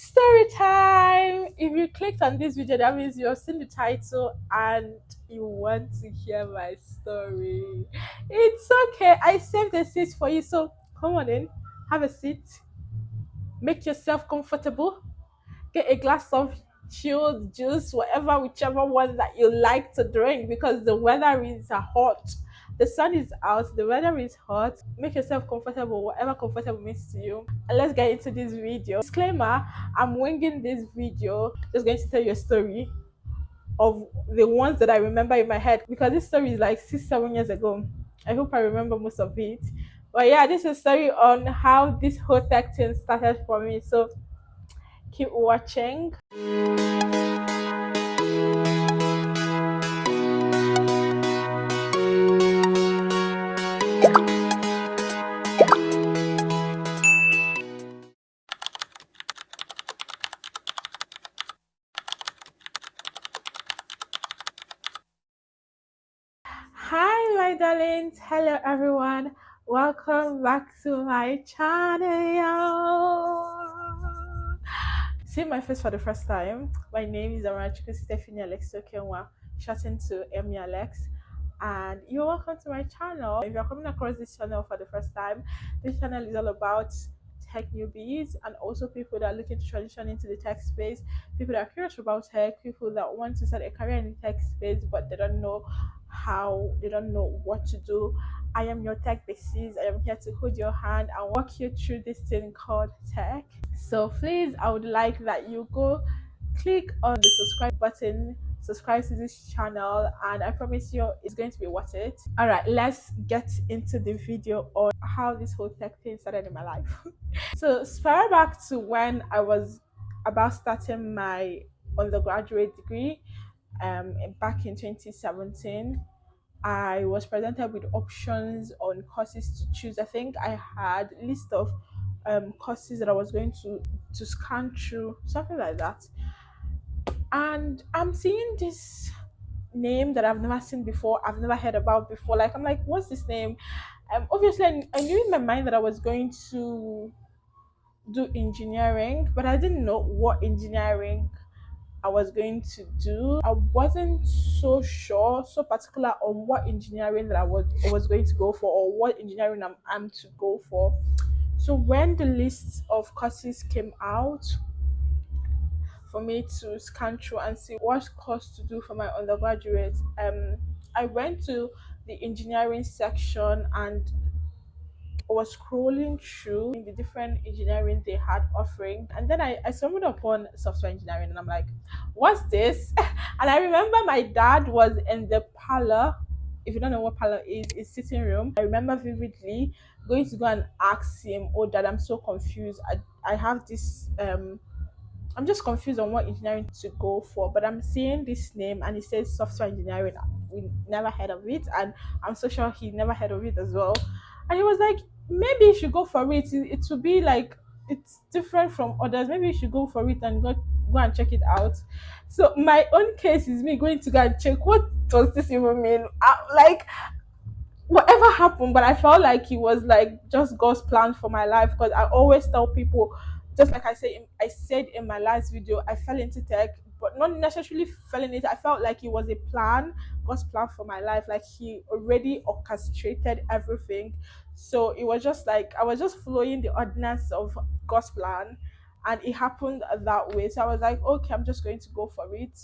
Story time! If you clicked on this video, that means you've seen the title and you want to hear my story. It's okay, I saved a seat for you, so come on in, have a seat, make yourself comfortable, get a glass of chilled juice, whatever, whichever one that you like to drink, because the weather is hot. The sun is out, the weather is hot. Make yourself comfortable, whatever comfortable means to you. And let's get into this video. Disclaimer, I'm winging this video, just going to tell you a story of the ones that I remember in my head because this story is like 6, 7 years ago. I hope I remember most of it. But yeah, this is a story on how this whole tech thing started for me. So keep watching. Hi, my darlings. Hello, everyone. Welcome back to my channel. See my face for the first time. My name is Amarachukwu Stephanie Alex Okenwa, shortened to Emmy Alex. And you're welcome to my channel. If you're coming across this channel for the first time, this channel is all about tech newbies and also people that are looking to transition into the tech space, people that are curious about tech, people that want to start a career in the tech space but they don't know how, they don't know what to do. I am your tech basis. I am here to hold your hand and walk you through this thing called tech. So please, I would like that you go click on the subscribe button, subscribe to this channel, and I promise you it's going to be worth it. All right, let's get into the video on how this whole tech thing started in my life. So spare back to when I was about starting my undergraduate degree back in 2017. I was presented with options on courses to choose. I think I had a list of courses that I was going to scan through, something like that. And I'm seeing this name that I've never seen before, I've never heard about before. Like I'm like, what's this name? Obviously, I knew in my mind that I was going to do engineering, but I didn't know what engineering I was going to do. I wasn't so sure, so particular on what engineering that I was going to go for or what engineering I'm to go for. So when the list of courses came out for me to scan through and see what course to do for my undergraduate, I went to the engineering section and was scrolling through the different engineering they had offering, and then I stumbled upon software engineering and I'm like, what's this? And I remember my dad was in the parlor. If you don't know what parlor is sitting room. I remember vividly going to go and ask him, oh dad, I'm so confused. I have this I'm just confused on what engineering to go for, but I'm seeing this name and it says software engineering. We never heard of it, and I'm so sure he never heard of it as well. And he was like, maybe you should go for it. It will be like it's different from others. Maybe you should go for it and go and check it out. So my own case is me going to go and check what does this even mean. Like whatever happened, but I felt like it was like just God's plan for my life because I always tell people, just like I said in my last video, I fell into tech, but not necessarily fell in it. I felt like it was a plan, God's plan for my life. Like He already orchestrated everything, so it was just like I was just following the ordinance of God's plan, and it happened that way. So I was like, okay, I'm just going to go for it.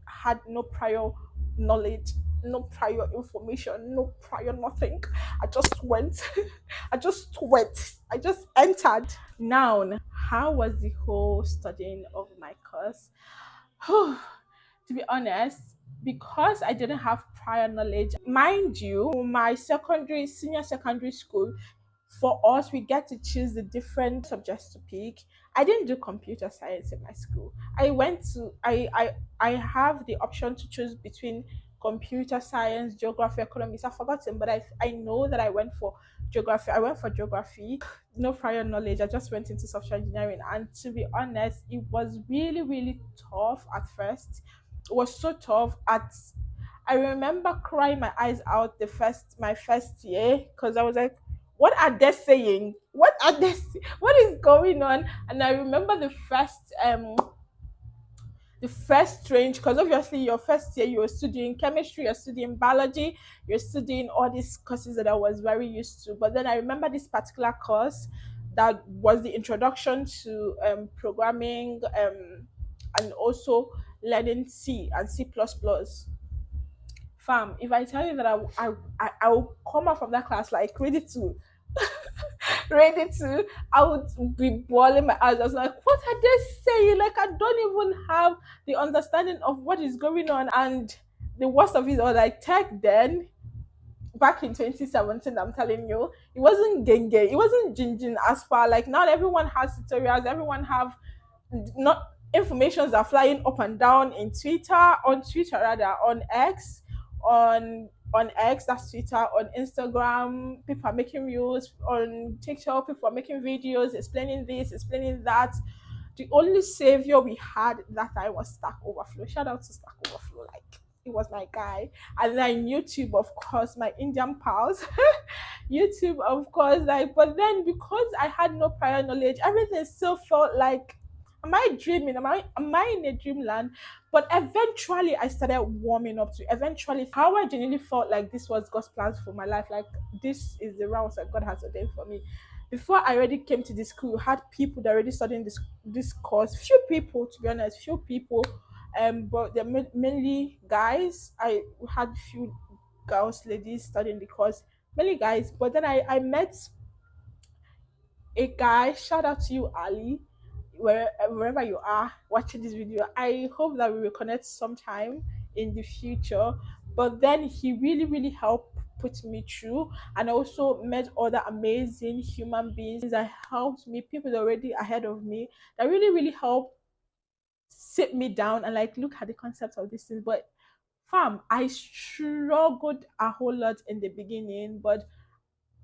Had no prior knowledge, no prior information, no prior nothing. I just went. I just entered. Now, how was the whole studying of my course? To be honest, because I didn't have prior knowledge, mind you, my senior secondary school, for us, we get to choose the different subjects to pick. I didn't do computer science in my school. I have the option to choose between computer science, geography, economics. I've forgotten, but I know that I went for geography. I went for geography. No prior knowledge. I just went into software engineering, and to be honest, it was really really tough at first. It was so tough at I remember crying my eyes out the first my first year because I was like, What are they saying? What is going on? And I remember the first strange, because obviously your first year you were studying chemistry, you're studying biology, you're studying all these courses that I was very used to. But then I remember this particular course that was the introduction to programming, and also learning C and C++. Fam, if I tell you that I will come out from that class like ready to ready to, I would be bawling my eyes. I was like, what are they saying? Like, I don't even have the understanding of what is going on. And the worst of it, or like tech then, back in 2017, I'm telling you, it wasn't genge, it wasn't jinjin as far. Like, now everyone has tutorials, everyone have not informations are flying up and down in Twitter rather, on X, on X, that's Twitter, on Instagram, people are making reels, on TikTok, people are making videos explaining this, explaining that. The only savior we had that time was Stack Overflow. Shout out to Stack Overflow, like it was my guy. And then YouTube, of course, my Indian pals. YouTube, of course, like, but then because I had no prior knowledge, everything still felt like, am I dreaming? Am I in a dreamland? But eventually I started warming up to eventually how I genuinely felt like this was God's plans for my life. Like, this is the routes that God has ordained for me. Before I already came to this school, you had people that already studying this course. Few people, to be honest, few people, but they're mainly guys. I had few girls, ladies studying the course, mainly guys. But then I met a guy. Shout out to you, Ali, wherever you are watching this video. I hope that we will connect sometime in the future. But then he really, really helped put me through, and also met other amazing human beings that helped me, people already ahead of me, that really, really helped sit me down and like look at the concept of these things. But fam, I struggled a whole lot in the beginning, but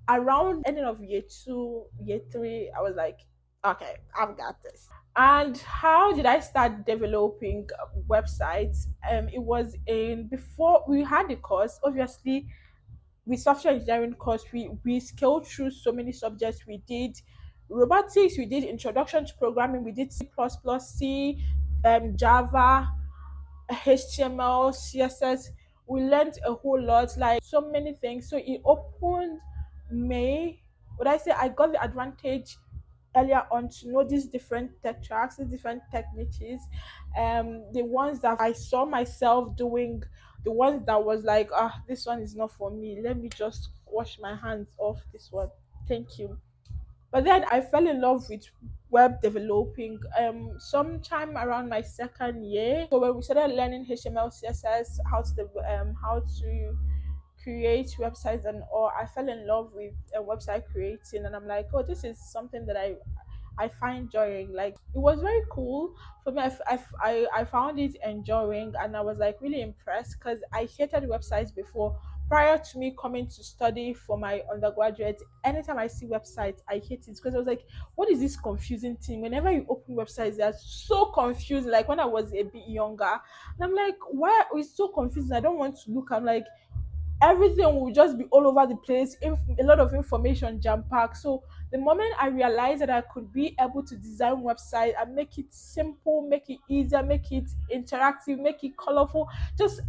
around ending of year two, year three, I was like, okay, I've got this. And how did I start developing websites? It was in before we had the course. Obviously, with software engineering course, we scaled through so many subjects. We did robotics, we did introduction to programming, we did C++, C, Java, HTML, CSS. We learned a whole lot, like so many things. So it opened me. Would I say I got the advantage earlier on to know these different tech tracks, these different tech niches, the ones that I saw myself doing, the ones that was like, ah, this one is not for me. Let me just wash my hands off this one. Thank you. But then I fell in love with web developing sometime around my second year. So when we started learning HTML, CSS, how to create websites and all, I fell in love with website creating, and I'm like, oh, this is something that I find enjoying. Like, it was very cool for me. I found it enjoying, and I was like really impressed because I hated websites before. Prior to me coming to study for my undergraduate, anytime I see websites, I hate it because I was like, what is this confusing thing? Whenever you open websites, they're so confused. Like when I was a bit younger, and I'm like, why it's so confusing? I don't want to look. I'm like, everything will just be all over the place, a lot of information jam packed. So the moment I realized that I could be able to design website and make it simple, make it easier, make it interactive, make it colorful, just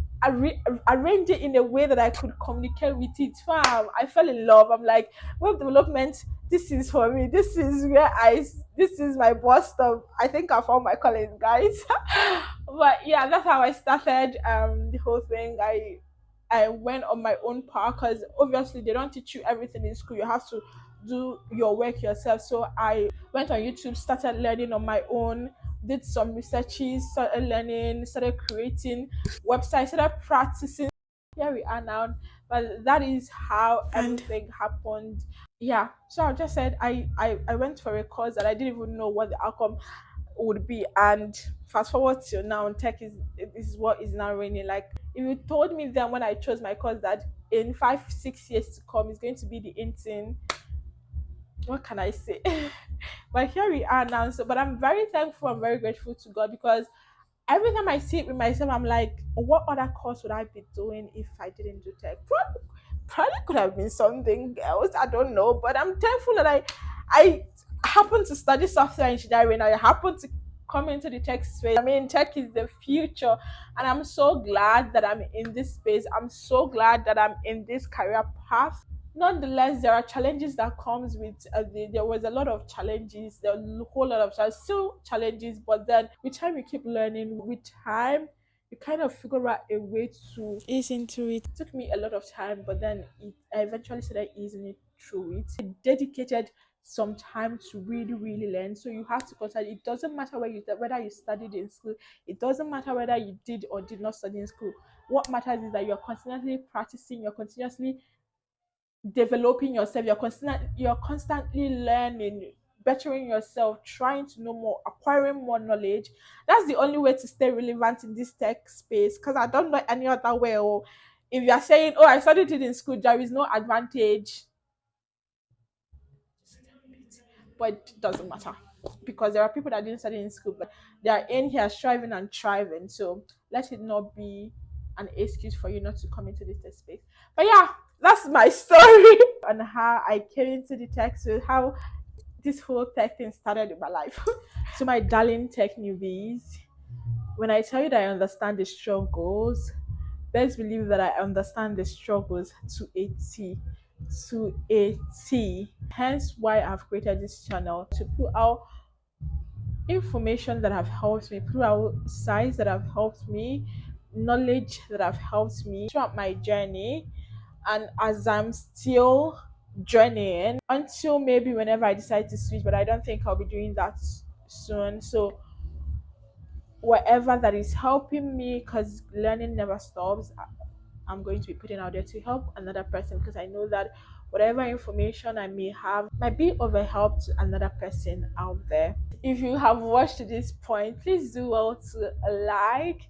arrange it in a way that I could communicate with it, fam, I fell in love. I'm like, web development, this is for me. This is my boss stuff. I think I found my calling, guys. But yeah, that's how I started the whole thing. I went on my own path because obviously they don't teach you everything in school. You have to do your work yourself. So I went on YouTube, started learning on my own, did some researches, started learning, started creating websites, started practicing. Here we are now. But that is how And everything happened. Yeah. So I just said I went for a course that I didn't even know what the outcome would be, and fast forward till now, tech is what is now reigning. Like, if you told me then when I chose my course that in 5 6 years to come is going to be the in thing, what can I say? But here we are now. So but I'm very thankful, I'm very grateful to God, because every time I see it with myself, I'm like, what other course would I be doing if I didn't do tech? probably could have been something else. I don't know, but I'm thankful that I happen to study software engineering. I happen to come into the tech space. I mean, tech is the future, and I'm so glad that I'm in this space. I'm so glad that I'm in this career path. Nonetheless, there are challenges that comes with there was a lot of challenges, there were a whole lot of still challenges, but then with time you keep learning. With time you kind of figure out a way to ease into it. It took me a lot of time, but then I eventually started easing it through it. I dedicated some time to really learn. So you have to consider it doesn't matter whether you studied in school, it doesn't matter whether you did or did not study in school. What matters is that you're continuously practicing, you're continuously developing yourself, you're constantly learning, bettering yourself, trying to know more, acquiring more knowledge. That's the only way to stay relevant in this tech space, because I don't know any other way. Or if you're saying, oh, I studied it in school, there is no advantage, but it doesn't matter, because there are people that didn't study in school but they are in here striving and thriving. So let it not be an excuse for you not to come into this tech space. But yeah, that's my story on how I came into the tech, so how this whole tech thing started in my life. So my darling tech newbies, when I tell you that I understand the struggles, best believe that I understand the struggles to a T. To a T. Hence why I've created this channel to put out information that have helped me, put out sites that have helped me, knowledge that have helped me throughout my journey. And as I'm still journeying until maybe whenever I decide to switch, but I don't think I'll be doing that soon. So whatever that is helping me, because learning never stops, I'm going to be putting out there to help another person, because I know that whatever information I may have might be of a help to another person out there. If you have watched to this point, please do well to like,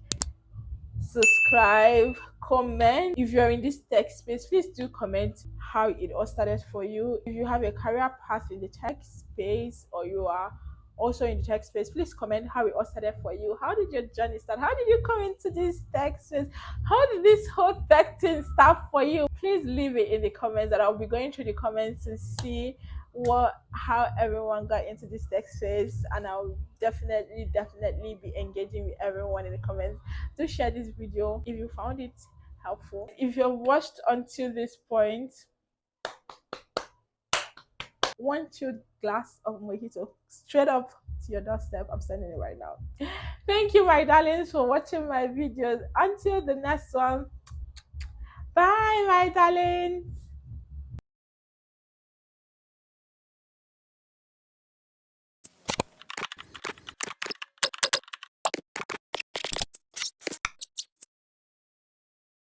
subscribe, comment. If you're in this tech space, please do comment how it all started for you. If you have a career path in the tech space, or you are also in the tech space, please comment how it all started for you. How did your journey start? How did you come into this tech space? How did this whole tech thing start for you? Please leave it in the comments, and I'll be going through the comments to see how everyone got into this tech space, and I'll definitely be engaging with everyone in the comments. Do share this video if you found it helpful. If you've watched until this point, one chilled glass of mojito straight up to your doorstep. I'm sending it right now. Thank you, my darlings, for watching my videos. Until the next one, bye, my darlings.